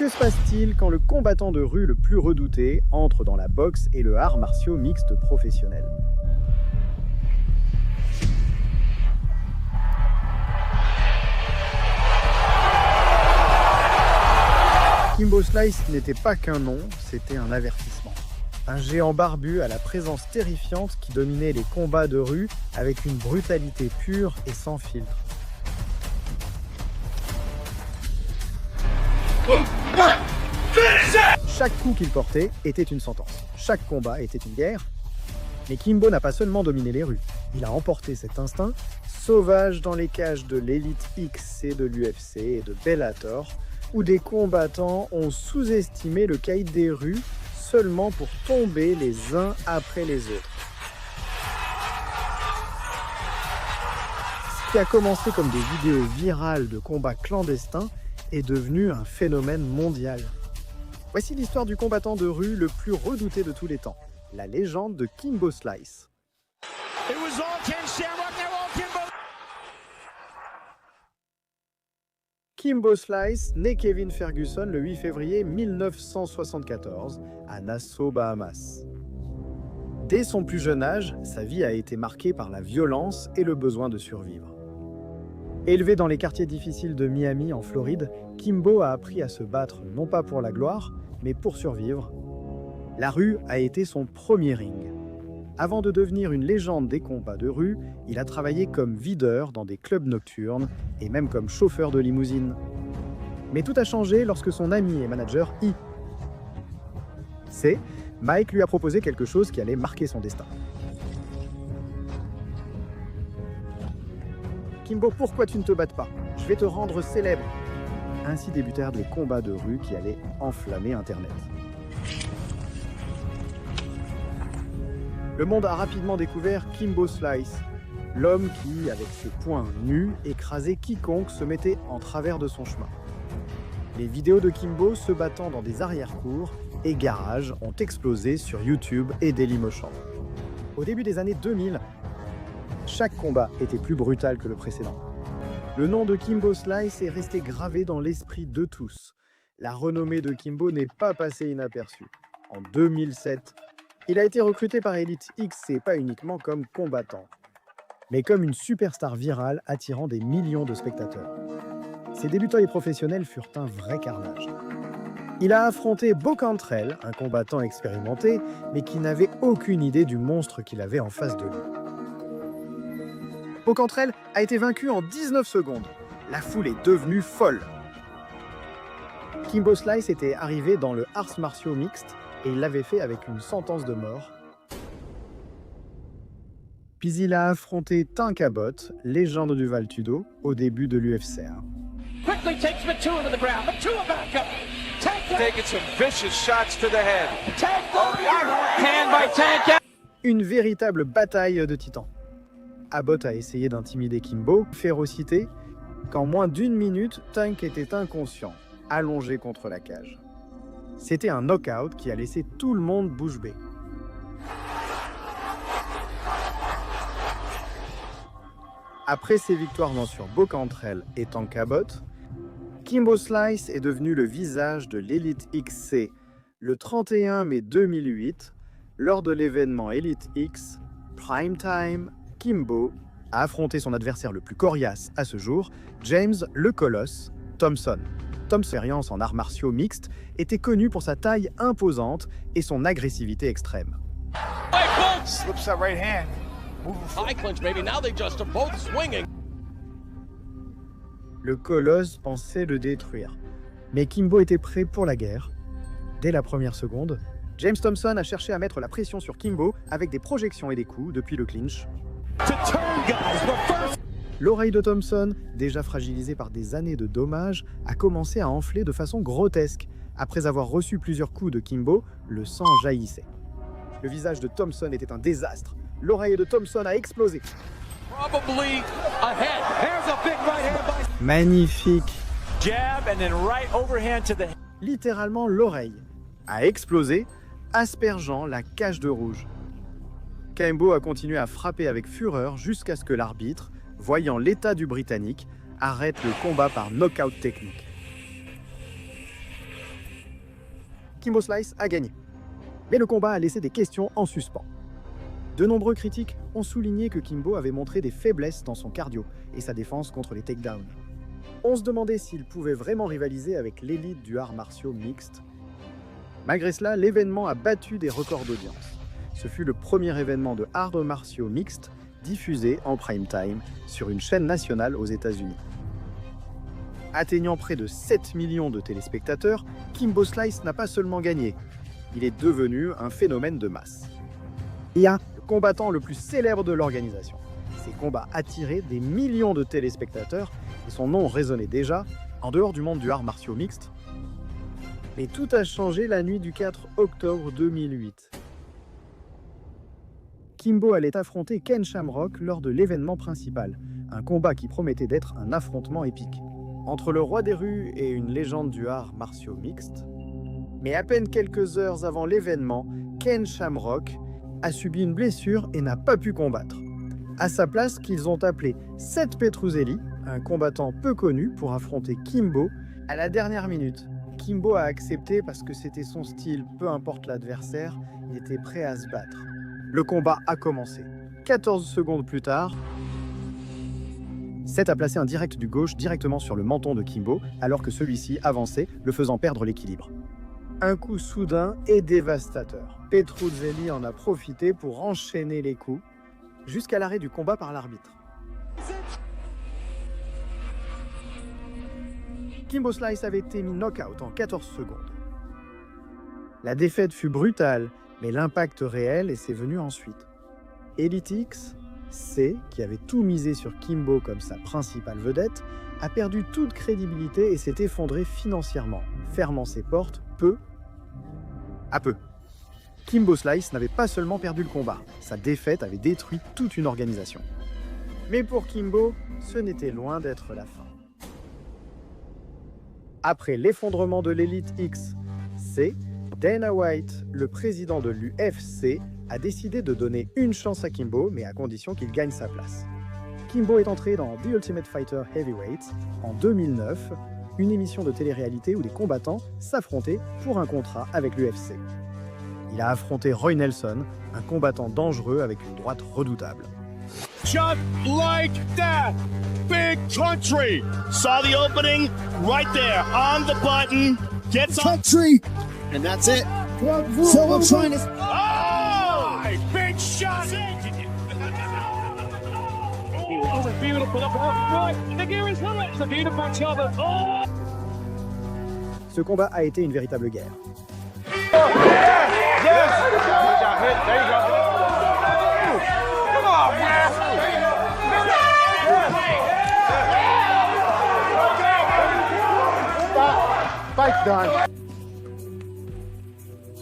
Que se passe-t-il quand le combattant de rue le plus redouté entre dans la boxe et le art martiaux mixte professionnel? Kimbo Slice n'était pas qu'un nom, c'était un avertissement. Un géant barbu à la présence terrifiante qui dominait les combats de rue avec une brutalité pure et sans filtre. Chaque coup qu'il portait était une sentence. Chaque combat était une guerre. Mais Kimbo n'a pas seulement dominé les rues. Il a emporté cet instinct sauvage dans les cages de l'Elite XC de l'UFC et de Bellator, où des combattants ont sous-estimé le caïd des rues seulement pour tomber les uns après les autres. Ce qui a commencé comme des vidéos virales de combats clandestins est devenu un phénomène mondial. Voici l'histoire du combattant de rue le plus redouté de tous les temps, la légende de Kimbo Slice. Kimbo Slice naît Kevin Ferguson le 8 février 1974 à Nassau, Bahamas. Dès son plus jeune âge, sa vie a été marquée par la violence et le besoin de survivre. Élevé dans les quartiers difficiles de Miami, en Floride, Kimbo a appris à se battre non pas pour la gloire, mais pour survivre. La rue a été son premier ring. Avant de devenir une légende des combats de rue, il a travaillé comme videur dans des clubs nocturnes et même comme chauffeur de limousine. Mais tout a changé lorsque son ami et manager Mike lui a proposé quelque chose qui allait marquer son destin. Kimbo, pourquoi tu ne te battes pas? Je vais te rendre célèbre. Ainsi débutèrent des combats de rue qui allaient enflammer Internet. Le monde a rapidement découvert Kimbo Slice, l'homme qui, avec ses poings nus, écrasait quiconque se mettait en travers de son chemin. Les vidéos de Kimbo se battant dans des arrière-cours et garages ont explosé sur YouTube et Dailymotion. Au début des années 2000, chaque combat était plus brutal que le précédent. Le nom de Kimbo Slice est resté gravé dans l'esprit de tous. La renommée de Kimbo n'est pas passée inaperçue. En 2007, il a été recruté par Elite XC pas uniquement comme combattant, mais comme une superstar virale attirant des millions de spectateurs. Ses débuts professionnels furent un vrai carnage. Il a affronté Bo Cantrell, un combattant expérimenté, mais qui n'avait aucune idée du monstre qu'il avait en face de lui. Bo Cantrell a été vaincu en 19 secondes. La foule est devenue folle. Kimbo Slice était arrivé dans le arts martiaux mixte et il l'avait fait avec une sentence de mort. Puis il a affronté Tank Abbott, légende du Val Tudo, au début de l'UFC. Quickly takes Matua to the ground. Matua back up. Taking some vicious shots to the head. Hand by Tank. Une véritable bataille de titans. Abbott a essayé d'intimider Kimbo, férocité, qu'en moins d'une minute, Tank était inconscient, allongé contre la cage. C'était un knockout qui a laissé tout le monde bouche bée. Après ses victoires sur Bo Cantrell et Tank Abbott, Kimbo Slice est devenu le visage de l'Elite XC le 31 mai 2008, lors de l'événement Elite X Prime Time. Kimbo a affronté son adversaire le plus coriace à ce jour, James le Colosse Thompson. Thompson's expérience en arts martiaux mixtes était connu pour sa taille imposante et son agressivité extrême. Le Colosse pensait le détruire, mais Kimbo était prêt pour la guerre. Dès la première seconde, James Thompson a cherché à mettre la pression sur Kimbo avec des projections et des coups depuis le clinch. L'oreille de Thompson, déjà fragilisée par des années de dommages, a commencé à enfler de façon grotesque. Après avoir reçu plusieurs coups de Kimbo, le sang jaillissait. Le visage de Thompson était un désastre. L'oreille de Thompson a explosé. Magnifique. Littéralement, l'oreille a explosé, aspergeant la cage de rouge. Kimbo a continué à frapper avec fureur jusqu'à ce que l'arbitre, voyant l'état du Britannique, arrête le combat par knockout technique. Kimbo Slice a gagné. Mais le combat a laissé des questions en suspens. De nombreux critiques ont souligné que Kimbo avait montré des faiblesses dans son cardio et sa défense contre les takedowns. On se demandait s'il pouvait vraiment rivaliser avec l'élite du art martiaux mixte. Malgré cela, l'événement a battu des records d'audience. Ce fut le premier événement de arts martiaux mixtes diffusé en prime time sur une chaîne nationale aux États-Unis. Atteignant près de 7 millions de téléspectateurs, Kimbo Slice n'a pas seulement gagné, il est devenu un phénomène de masse. Il a le combattant le plus célèbre de l'organisation. Ses combats attiraient des millions de téléspectateurs et son nom résonnait déjà en dehors du monde du art martiaux mixte. Mais tout a changé la nuit du 4 octobre 2008. Kimbo allait affronter Ken Shamrock lors de l'événement principal, un combat qui promettait d'être un affrontement épique. Entre le roi des rues et une légende du art martiaux mixte. Mais à peine quelques heures avant l'événement, Ken Shamrock a subi une blessure et n'a pas pu combattre. À sa place, qu'ils ont appelé Seth Petruzzelli, un combattant peu connu, pour affronter Kimbo à la dernière minute. Kimbo a accepté parce que c'était son style, peu importe l'adversaire, il était prêt à se battre. Le combat a commencé. 14 secondes plus tard, Seth a placé un direct du gauche directement sur le menton de Kimbo, alors que celui-ci avançait, le faisant perdre l'équilibre. Un coup soudain et dévastateur. Petruzzelli en a profité pour enchaîner les coups, jusqu'à l'arrêt du combat par l'arbitre. Kimbo Slice avait été mis knock-out en 14 secondes. La défaite fut brutale, mais l'impact réel est venu ensuite. Elitix, C, qui avait tout misé sur Kimbo comme sa principale vedette, a perdu toute crédibilité et s'est effondré financièrement, fermant ses portes peu à peu. Kimbo Slice n'avait pas seulement perdu le combat, sa défaite avait détruit toute une organisation. Mais pour Kimbo, ce n'était loin d'être la fin. Après l'effondrement de l'Elite X, C, Dana White, le président de l'UFC, a décidé de donner une chance à Kimbo, mais à condition qu'il gagne sa place. Kimbo est entré dans The Ultimate Fighter Heavyweight en 2009, une émission de télé-réalité où des combattants s'affrontaient pour un contrat avec l'UFC. Il a affronté Roy Nelson, un combattant dangereux avec une droite redoutable. Just like that, big country. Saw the opening right there on the button. Gets country, and that's it. So we're trying to. Oh, big shot. Oh, it's beautiful. Right, the gear is low. It's a beautiful job. Oh. Ce combat a été une véritable guerre. Yes. There you go. Come on, man. Fight's done.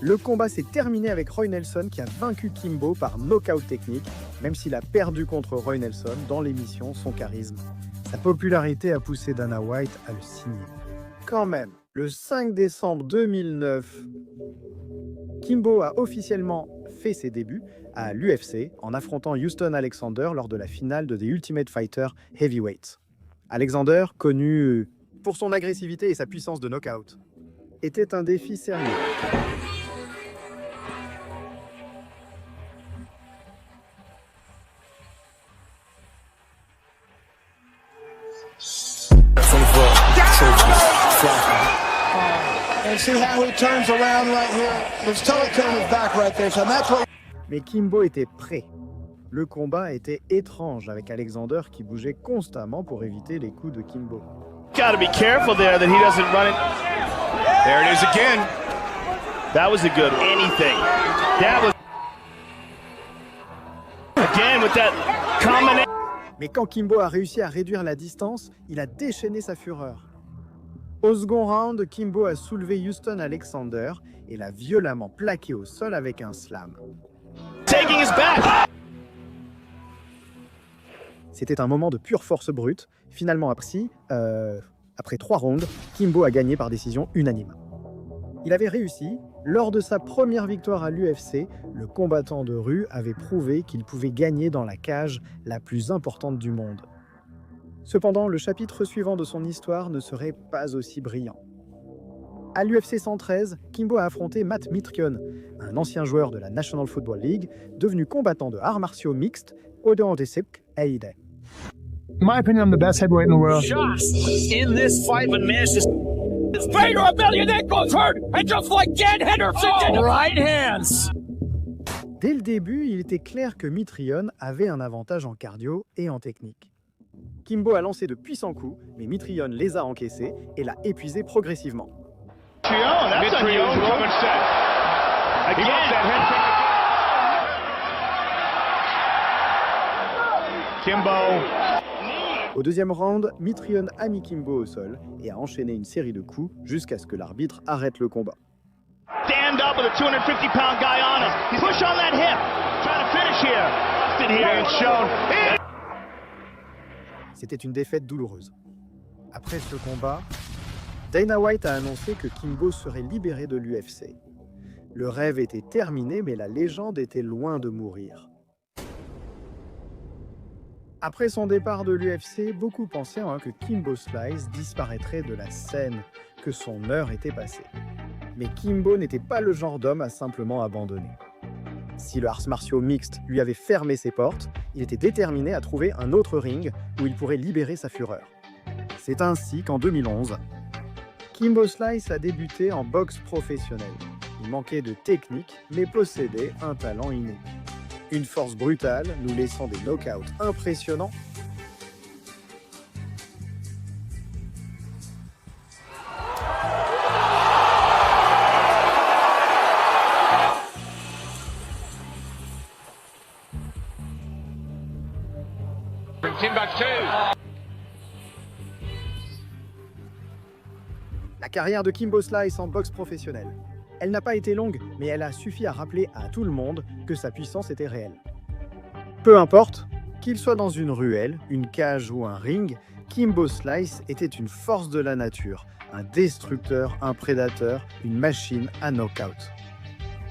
Le combat s'est terminé avec Roy Nelson qui a vaincu Kimbo par knockout technique, même s'il a perdu contre Roy Nelson dans l'émission Son charisme. Sa popularité a poussé Dana White à le signer. Quand même, le 5 décembre 2009, Kimbo a officiellement fait ses débuts à l'UFC en affrontant Houston Alexander lors de la finale de The Ultimate Fighter Heavyweight. Alexander, connu pour son agressivité et sa puissance de knockout, était un défi sérieux. And see how he turns around right here. His toe is back right there, so that's what. Mais Kimbo était prêt. Le combat était étrange avec Alexander qui bougeait constamment pour éviter les coups de Kimbo. Got to be careful there that he doesn't run it. There it is again. That was a good anything. That was again with that combination. Mais quand Kimbo a réussi à réduire la distance, il a déchaîné sa fureur. Au second round, Kimbo a soulevé Houston Alexander et l'a violemment plaqué au sol avec un slam. Taking his back. C'était un moment de pure force brute. Finalement, après 3 rounds, Kimbo a gagné par décision unanime. Il avait réussi. Lors de sa première victoire à l'UFC, le combattant de rue avait prouvé qu'il pouvait gagner dans la cage la plus importante du monde. Cependant, le chapitre suivant de son histoire ne serait pas aussi brillant. À l'UFC 113, Kimbo a affronté Matt Mitrione, un ancien joueur de la National Football League, devenu combattant de arts martiaux mixtes au Odisipk Aide. In my opinion, I'm the best heavyweight in the world. Shots in this fight when managed to Vader Emelianenko goes hurt, and just like Dan Henderson did, right hands. Dès le début, il était clair que Mitrione avait un avantage en cardio et en technique. Kimbo a lancé de puissants coups, mais Mitrione les a encaissés et l'a épuisé progressivement. Au deuxième round, Mitrione a mis Kimbo au sol et a enchaîné une série de coups jusqu'à ce que l'arbitre arrête le combat. Stand up with a 250-pound guy on him. Push on that hip. Trying to finish here. Shown. C'était une défaite douloureuse. Après ce combat, Dana White a annoncé que Kimbo serait libéré de l'UFC. Le rêve était terminé, mais la légende était loin de mourir. Après son départ de l'UFC, beaucoup pensaient que Kimbo Slice disparaîtrait de la scène, que son heure était passée. Mais Kimbo n'était pas le genre d'homme à simplement abandonner. Si le arts martiaux mixte lui avait fermé ses portes, il était déterminé à trouver un autre ring où il pourrait libérer sa fureur. C'est ainsi qu'en 2011, Kimbo Slice a débuté en boxe professionnelle. Il manquait de technique, mais possédait un talent inné. Une force brutale, nous laissant des knockouts impressionnants. La carrière de Kimbo Slice en boxe professionnelle. Elle n'a pas été longue, mais elle a suffi à rappeler à tout le monde que sa puissance était réelle. Peu importe, qu'il soit dans une ruelle, une cage ou un ring, Kimbo Slice était une force de la nature, un destructeur, un prédateur, une machine à knockout.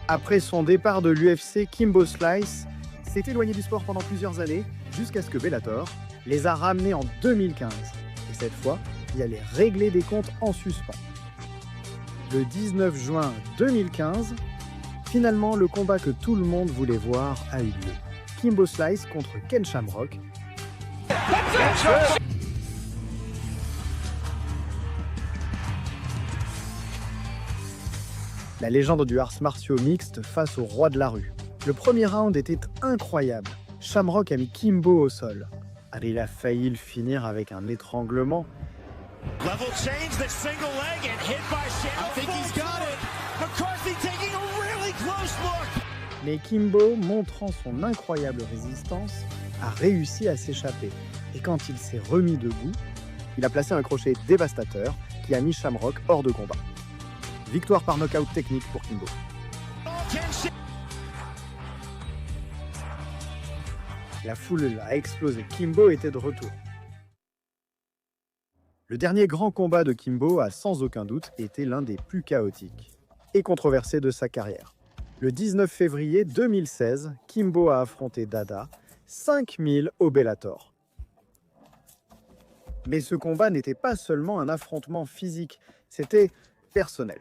Après son départ de l'UFC, Kimbo Slice s'est éloigné du sport pendant plusieurs années, jusqu'à ce que Bellator les a ramenés en 2015. Et cette fois, il allait régler des comptes en suspens. Le 19 juin 2015, finalement, le combat que tout le monde voulait voir a eu lieu. Kimbo Slice contre Ken Shamrock. La légende du arts martiaux mixte face au roi de la rue. Le premier round était incroyable. Shamrock a mis Kimbo au sol. Il a failli le finir avec un étranglement. Level change, the single leg and hit by Shamrock. I think he's got it. McCarthy taking a really close look. Mais Kimbo, montrant son incroyable résistance, a réussi à s'échapper. Et quand il s'est remis debout, il a placé un crochet dévastateur qui a mis Shamrock hors de combat. Victoire par knockout technique pour Kimbo. La foule a explosé. Kimbo était de retour. Le dernier grand combat de Kimbo a sans aucun doute été l'un des plus chaotiques et controversés de sa carrière. Le 19 février 2016, Kimbo a affronté Dada, 5000 au Bellator. Mais ce combat n'était pas seulement un affrontement physique, c'était personnel.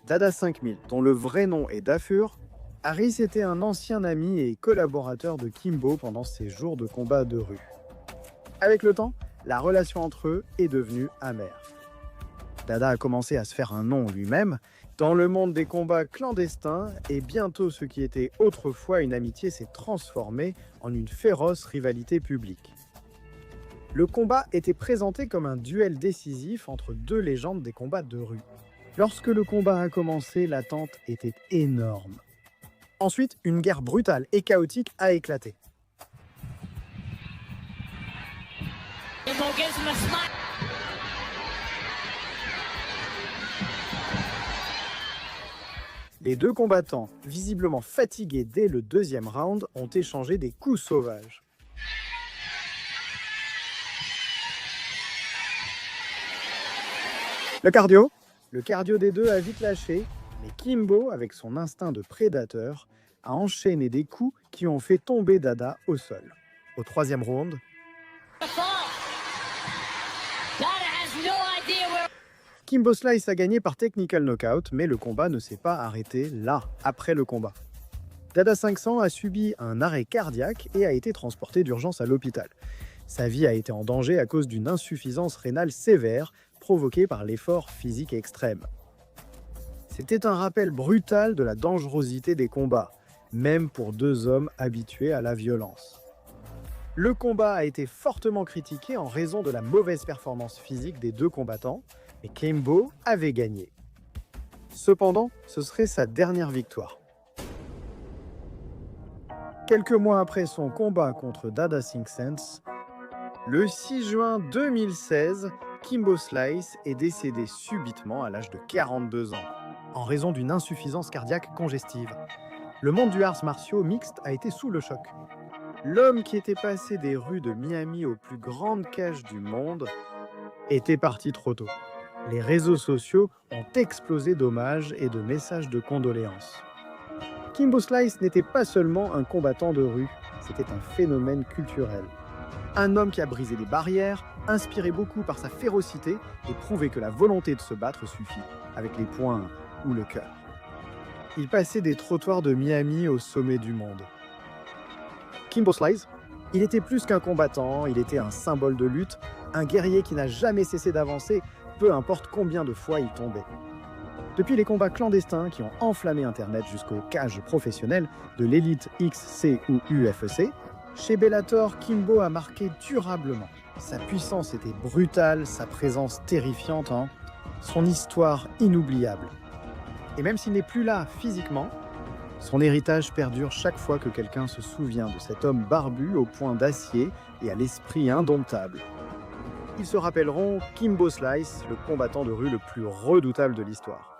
Dada 5000, dont le vrai nom est Dafur, Harris était un ancien ami et collaborateur de Kimbo pendant ses jours de combat de rue. Avec le temps, la relation entre eux est devenue amère. Dada a commencé à se faire un nom lui-même dans le monde des combats clandestins et bientôt ce qui était autrefois une amitié s'est transformé en une féroce rivalité publique. Le combat était présenté comme un duel décisif entre deux légendes des combats de rue. Lorsque le combat a commencé, l'attente était énorme. Ensuite, une guerre brutale et chaotique a éclaté. Les deux combattants, visiblement fatigués dès le deuxième round, ont échangé des coups sauvages. Le cardio des deux a vite lâché, mais Kimbo, avec son instinct de prédateur, a enchaîné des coups qui ont fait tomber Dada au sol. Au troisième round, Kimbo Slice a gagné par technical knockout, mais le combat ne s'est pas arrêté là, après le combat. Dada 500 a subi un arrêt cardiaque et a été transporté d'urgence à l'hôpital. Sa vie a été en danger à cause d'une insuffisance rénale sévère provoquée par l'effort physique extrême. C'était un rappel brutal de la dangerosité des combats, même pour deux hommes habitués à la violence. Le combat a été fortement critiqué en raison de la mauvaise performance physique des deux combattants, mais Kimbo avait gagné. Cependant, ce serait sa dernière victoire. Quelques mois après son combat contre Dada 500, le 6 juin 2016, Kimbo Slice est décédé subitement à l'âge de 42 ans, en raison d'une insuffisance cardiaque congestive. Le monde du arts martiaux mixte a été sous le choc. L'homme qui était passé des rues de Miami aux plus grandes cages du monde était parti trop tôt. Les réseaux sociaux ont explosé d'hommages et de messages de condoléances. Kimbo Slice n'était pas seulement un combattant de rue, c'était un phénomène culturel. Un homme qui a brisé les barrières, inspiré beaucoup par sa férocité et prouvé que la volonté de se battre suffit, avec les poings ou le cœur. Il passait des trottoirs de Miami au sommet du monde. Kimbo Slice, il était plus qu'un combattant, il était un symbole de lutte, un guerrier qui n'a jamais cessé d'avancer, peu importe combien de fois il tombait. Depuis les combats clandestins qui ont enflammé Internet jusqu'aux cages professionnelles de l'élite XC ou UFC, chez Bellator, Kimbo a marqué durablement. Sa puissance était brutale, sa présence terrifiante, son histoire inoubliable. Et même s'il n'est plus là physiquement, son héritage perdure chaque fois que quelqu'un se souvient de cet homme barbu au poing d'acier et à l'esprit indomptable. Ils se rappelleront Kimbo Slice, le combattant de rue le plus redoutable de l'histoire.